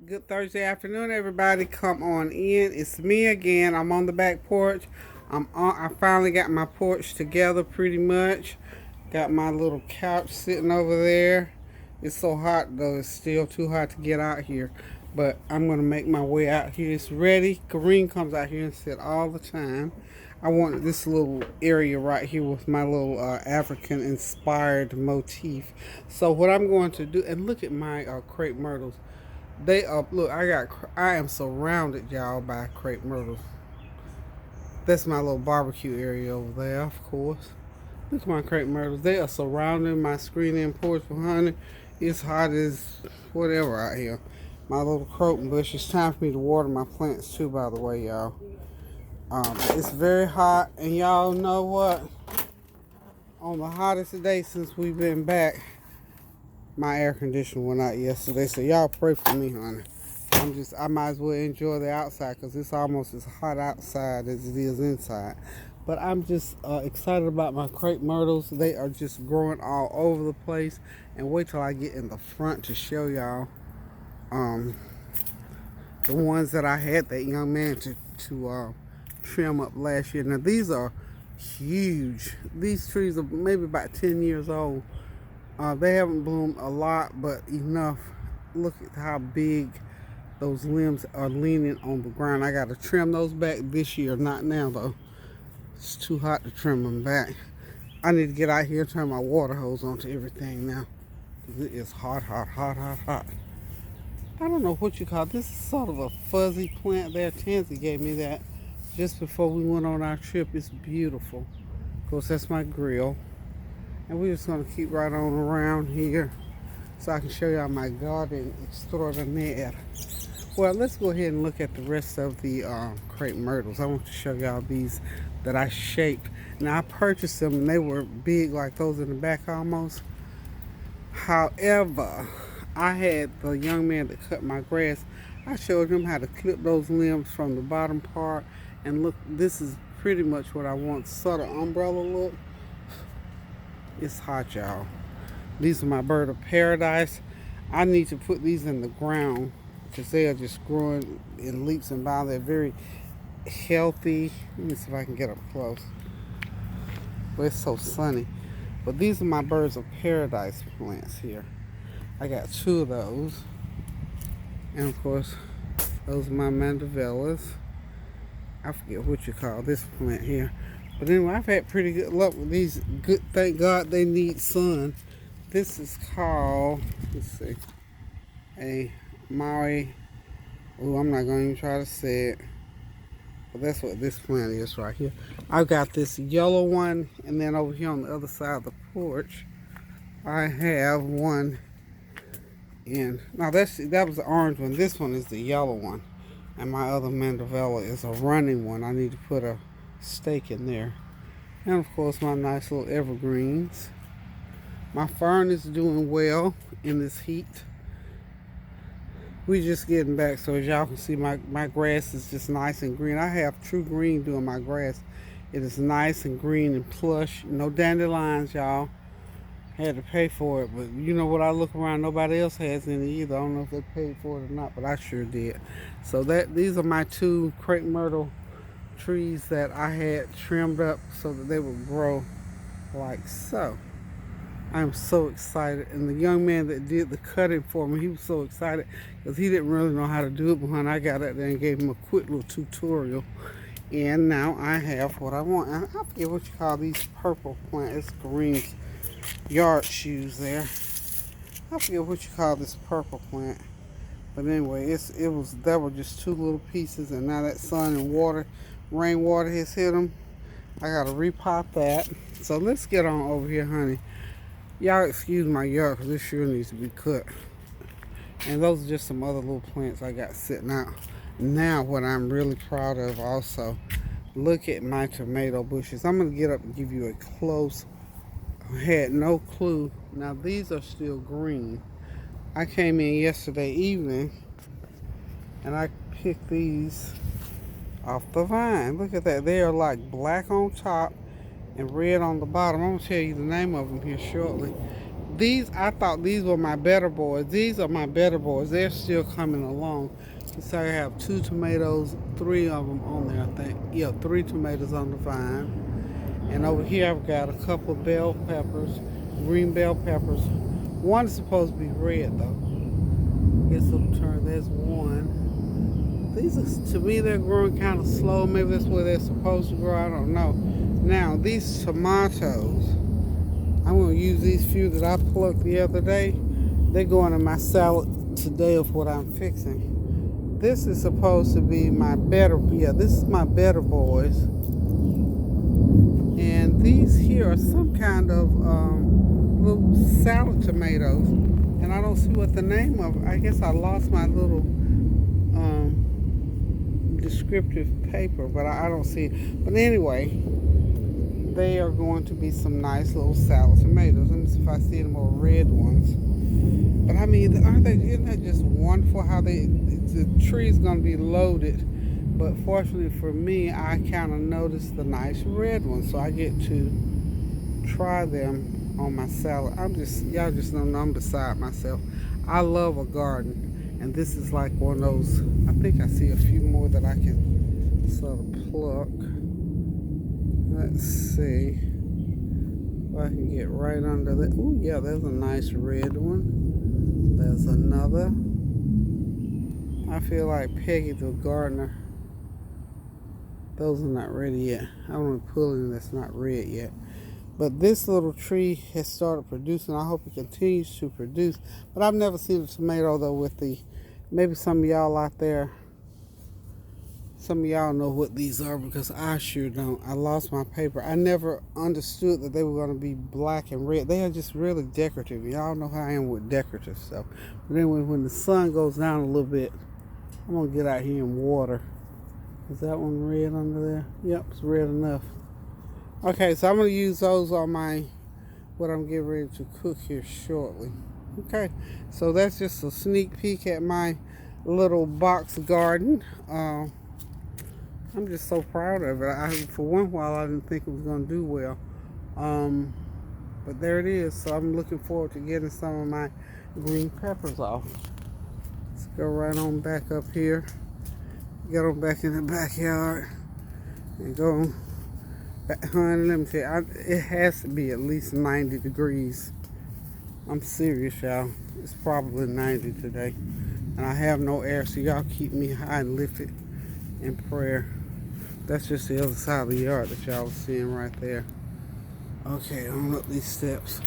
Good Thursday afternoon, everybody. Come on in. It's me again. I'm on the back porch. I finally got my porch together pretty much. Got my little couch sitting over there. It's so hot though. It's still too hot to get out here. But I'm gonna make my way out here. It's ready. Kareem comes out here and sit all the time. I wanted this little area right here with my little African inspired motif. So what I'm going to do, and look at my crepe myrtles. They look, I am surrounded, y'all, by crepe myrtles. That's my little barbecue area over there, of course. Look at my crepe myrtles. They are surrounding my screen-in porch for honey. It's hot as whatever out here. My little croton bush. It's time for me to water my plants too, by the way, y'all. It's very hot, and y'all know what? On the hottest day since we've been back, my air conditioner went out yesterday, so y'all pray for me, honey. I might as well enjoy the outside because it's almost as hot outside as it is inside. But I'm just excited about my crepe myrtles. They are just growing all over the place. And wait till I get in the front to show y'all the ones that I had that young man to trim up last year. Now these are huge. These trees are maybe about 10 years old. They haven't bloomed a lot, but enough. Look at how big those limbs are leaning on the ground. I got to trim those back this year. Not now, though. It's too hot to trim them back. I need to get out here and turn my water hose onto everything now. It is hot, hot, hot, hot, hot. I don't know what you call it. This is sort of a fuzzy plant there. Tansy gave me that just before we went on our trip. It's beautiful. Of course, that's my grill. And we're just going to keep right on around here so I can show y'all my garden extraordinaire. Well, let's go ahead and look at the rest of the crepe myrtles. I want to show y'all these that I shaped. Now, I purchased them and they were big like those in the back almost. However, I had the young man that cut my grass. I showed him how to clip those limbs from the bottom part. And look, this is pretty much what I want. Sort of umbrella look. It's hot, y'all. These are my bird of paradise. I need to put these in the ground because they are just growing in leaps and bounds. They're very healthy. Let me see if I can get up close. But it's so sunny. But these are my birds of paradise plants here. I got two of those. And of course, those are my mandevillas. I forget what you call this plant here. But anyway, I've had pretty good luck with these. Good, thank God they need sun. This is called, let's see, a Maui. Oh, I'm not going to even try to say it. But that's what this plant is right here. I've got this yellow one, and then over here on the other side of the porch, I have one in. Now that was the orange one. This one is the yellow one, and my other mandevilla is a running one. I need to put a stake in there. And of course my nice little evergreens. My fern is doing well in this heat. We just getting back, so as y'all can see, my grass is just nice and green. I have true green doing my grass. It is nice and green and plush. No dandelions, y'all. Had to pay for it, but you know what, I look around, nobody else has any either. I don't know if they paid for it or not, but I sure did. So these are my two crepe myrtle trees that I had trimmed up so that they would grow like so. I'm so excited, and the young man that did the cutting for me, he was so excited because he didn't really know how to do it, but when I got out there and gave him a quick little tutorial, and now I have what I want. And I forget what you call these purple plants. It's Kareem's yard shoes there. I forget what you call this purple plant, but anyway, that were just two little pieces, and now that sun and water, rainwater has hit them. I gotta repot that. So let's get on over here, honey. Y'all excuse my yard because this sure needs to be cut. And those are just some other little plants I got sitting out. Now what I'm really proud of also, look at my tomato bushes. I'm gonna get up and give you a close. I had no clue. Now these are still green. I came in yesterday evening and I picked these off the vine. Look at that. They are like black on top and red on the bottom. I'm going to tell you the name of them here shortly. these, I thought these were my better boys. These are my better boys. They're still coming along. So I have 2 tomatoes, 3 of them on there, I think. Yeah, 3 tomatoes on the vine. And over here I've got a couple of bell peppers, green bell peppers. One is supposed to be red though. Guess it'll turn. There's one. These are, to me, they're growing kind of slow. Maybe that's where they're supposed to grow. I don't know. Now these tomatoes, I'm gonna use these few that I plucked the other day. They're going in my salad today of what I'm fixing. This is supposed to be my better. Yeah, this is my better boys. And these here are some kind of little salad tomatoes, and I don't see what the name of. I guess I lost my little descriptive paper, but I don't see it. But anyway, they are going to be some nice little salad tomatoes. Let me see if I see any more red ones. But I mean, aren't they? Isn't that just wonderful how the tree's going to be loaded? But fortunately for me, I kind of noticed the nice red ones, so I get to try them on my salad. Y'all just don't know I'm beside myself. I love a garden, and this is like one of those. I think I see a few more that I can sort of pluck. Let's see if I can get right under that. Oh yeah, there's a nice red one. There's another. I feel like Peggy the gardener. Those are not ready yet. I don't want to pull any that's not red yet. But this little tree has started producing. I hope it continues to produce. But I've never seen a tomato though with the, maybe some of y'all out there, some of y'all know what these are, because I sure don't. I lost my paper. I never understood that they were going to be black and red. They are just really decorative. Y'all know how I am with decorative stuff. But anyway, when the sun goes down a little bit, I'm going to get out here and water. Is that one red under there? Yep, it's red enough. Okay, so I'm going to use those on my, what I'm getting ready to cook here shortly. Okay, so that's just a sneak peek at my little box garden. I'm just so proud of it. For one while, I didn't think it was going to do well. But there it is. So I'm looking forward to getting some of my green peppers off. Let's go right on back up here. Get on back in the backyard and go back. Honey, let me tell you, it has to be at least 90 degrees. I'm serious, y'all. It's probably 90 today. And I have no air, so y'all keep me high and lifted in prayer. That's just the other side of the yard that y'all are seeing right there. Okay, I'm up these steps.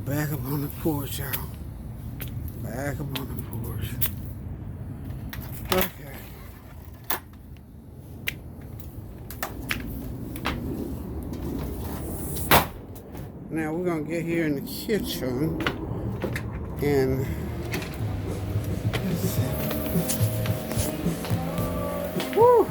Back up on the porch, y'all. Back up on the porch. Okay. Now we're gonna get here in the kitchen and whew.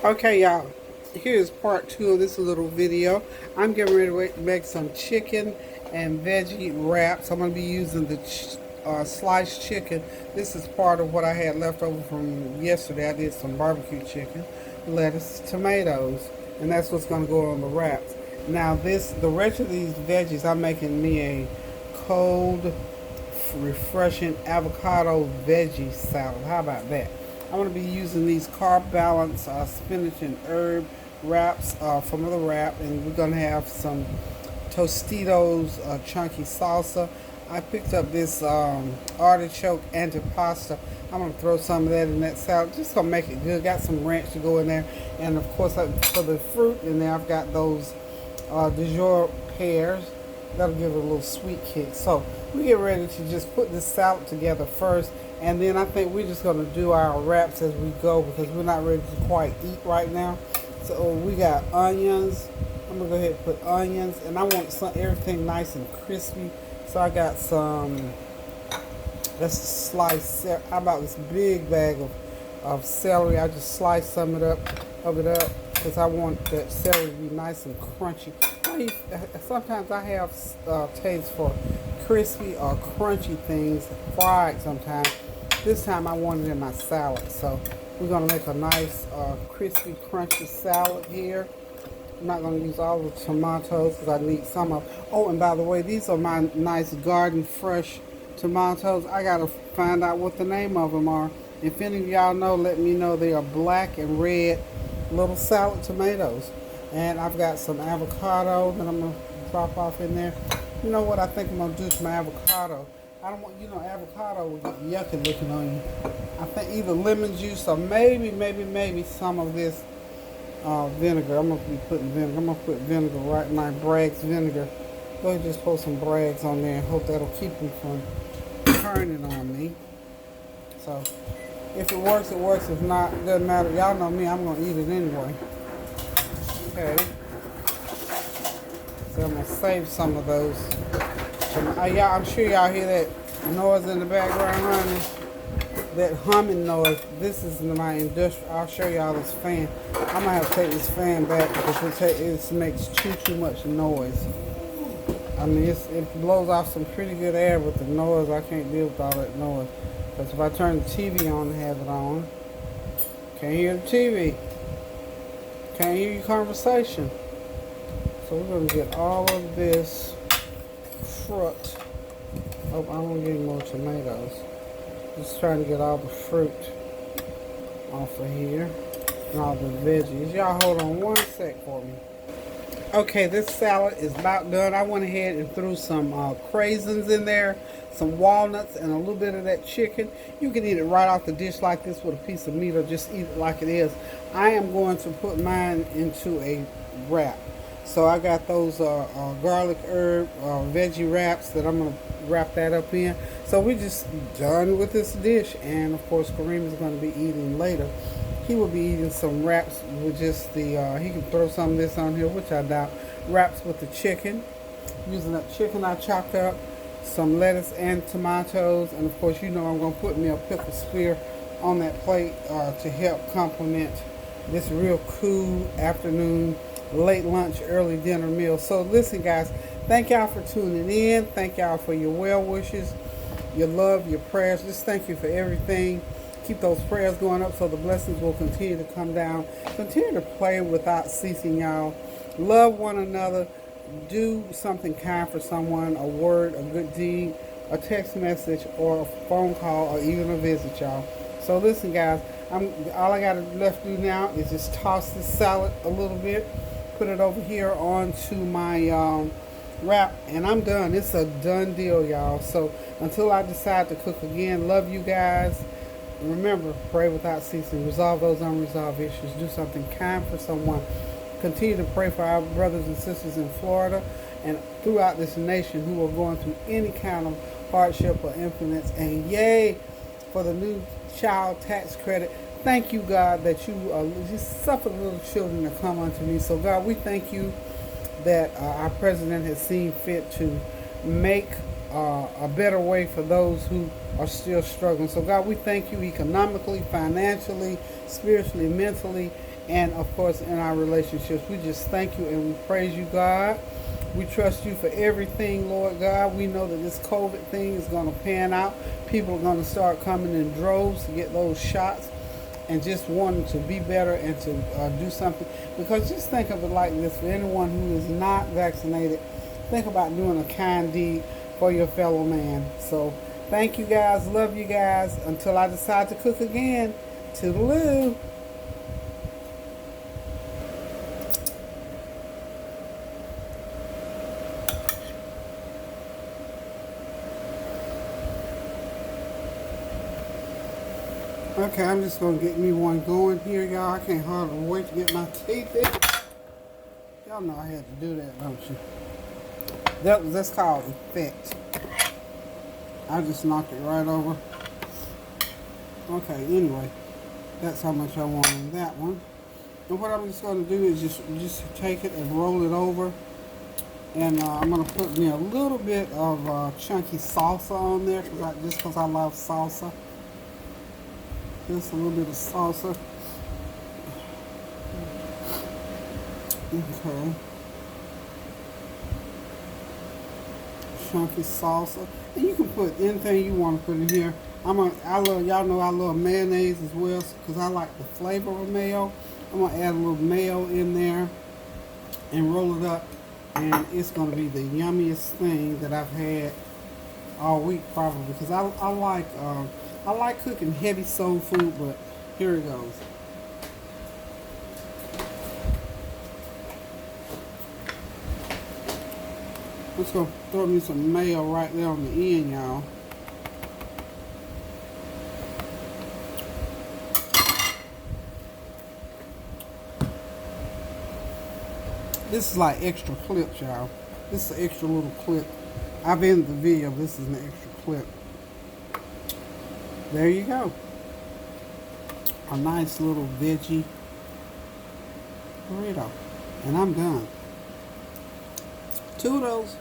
Okay, y'all. Here's part 2 of this little video. I'm getting ready to make some chicken and veggie wraps. I'm gonna be using the sliced chicken. This is part of what I had left over from yesterday. I did some barbecue chicken, lettuce, tomatoes, and that's what's going to go on the wraps. Now the rest of these veggies, I'm making me a cold, refreshing avocado veggie salad. How about that? I'm going to be using these carb balance spinach and herb wraps from the wrap, and we're going to have some Tostitos chunky salsa. I picked up this artichoke antipasta. I'm going to throw some of that in that salad. Just going to make it good. Got some ranch to go in there. And, of course, for the fruit in there, I've got those Dijon pears. That'll give it a little sweet kick. So we get ready to just put this salad together first. And then I think we're just going to do our wraps as we go, because we're not ready to quite eat right now. So we got onions. I'm going to go ahead and put onions. And I want everything nice and crispy. So I got some, let's slice, how about this big bag of celery. I just sliced some of it up because I want that celery to be nice and crunchy. Sometimes I have taste for crispy or crunchy things, fried sometimes. This time I want it in my salad. So we're going to make a nice crispy, crunchy salad here. I'm not going to use all the tomatoes because I need some of. Oh, and by the way, these are my nice garden fresh tomatoes. I got to find out what the name of them are. If any of y'all know, let me know. They are black and red little salad tomatoes. And I've got some avocado that I'm going to drop off in there. You know what I think I'm going to do to my avocado? I don't want, avocado will get yucky looking on you. I think either lemon juice or maybe some of this vinegar. I'm going to be putting vinegar. I'm going to put vinegar right in my Bragg's vinegar. Go ahead and just put some Bragg's on there and hope that'll keep them from turning on me. So, if it works, it works. If not, it doesn't matter. Y'all know me. I'm going to eat it anyway. Okay. So I'm going to save some of those. I'm sure y'all hear that noise in the background, honey. That humming noise. This is my industrial. I'll show y'all this fan. I'm going to have to take this fan back because it makes too much noise. I mean, it blows off some pretty good air with the noise. I can't deal with all that noise. Because if I turn the TV on and have it on, can't hear the TV. Can't hear your conversation. So we're going to get all of this fruit. Oh, I want to get more tomatoes. Just trying to get all the fruit off of here. And all the veggies. Y'all hold on one sec for me. Okay, this salad is about done. I went ahead and threw some craisins in there, some walnuts, and a little bit of that chicken. You can eat it right off the dish like this with a piece of meat or just eat it like it is. I am going to put mine into a wrap. So I got those garlic herb veggie wraps that I'm going to wrap that up in. So we're just done with this dish. And, of course, Kareem is going to be eating later. He will be eating some wraps with just the, he can throw some of this on here, which I doubt. Wraps with the chicken. Using that chicken I chopped up, some lettuce and tomatoes. And of course, you know I'm going to put me a pickle spear on that plate to help complement this real cool afternoon, late lunch, early dinner meal. So listen, guys, thank y'all for tuning in. Thank y'all for your well wishes, your love, your prayers. Just thank you for everything. Keep those prayers going up so the blessings will continue to come down. Continue to pray without ceasing, y'all. Love one another. Do something kind for someone, a word, a good deed, a text message, or a phone call, or even a visit, y'all. So listen, guys, all I got left to do now is just toss this salad a little bit, put it over here onto my wrap, and I'm done. It's a done deal, y'all. So until I decide to cook again, love you guys. Remember, pray without ceasing. Resolve those unresolved issues. Do something kind for someone. Continue to pray for our brothers and sisters in Florida and throughout this nation who are going through any kind of hardship or influence. And yay for the new child tax credit. Thank you, God, that you just suffer little children to come unto me. So, God, we thank you that our president has seen fit to make a better way for those who are still struggling. So God, we thank you economically, financially, spiritually, mentally, and of course in our relationships. We just thank you and we praise you, God. We trust you for everything, Lord God. We know that this COVID thing is going to pan out. People are going to start coming in droves to get those shots and just wanting to be better and to do something. Because just think of it like this, for anyone who is not vaccinated, think about doing a kind deed for your fellow man. So thank you guys. Love you guys. Until I decide to cook again. Toodaloo. Okay, I'm just going to get me one going here, y'all. I can't hardly wait to get my teeth in. Y'all know I had to do that, don't you? That's called effect. I just knocked it right over. Okay, anyway, that's how much I want on that one. And what I'm just going to do is just take it and roll it over. And I'm going to put me a little bit of chunky salsa on there, just because I love salsa. Just a little bit of salsa. Okay. Chunky salsa, and you can put anything you want to put in here. Y'all know I love mayonnaise as well because I like the flavor of mayo. I'm gonna add a little mayo in there. and roll it up, and it's going to be the yummiest thing that I've had all week probably, because I like cooking heavy soul food, but here it goes. I'm just gonna throw me some mayo right there on the end, y'all. This is like extra clips, y'all. This is an extra little clip. I've ended the video. This is an extra clip. There you go. A nice little veggie burrito. And I'm done. Toodles.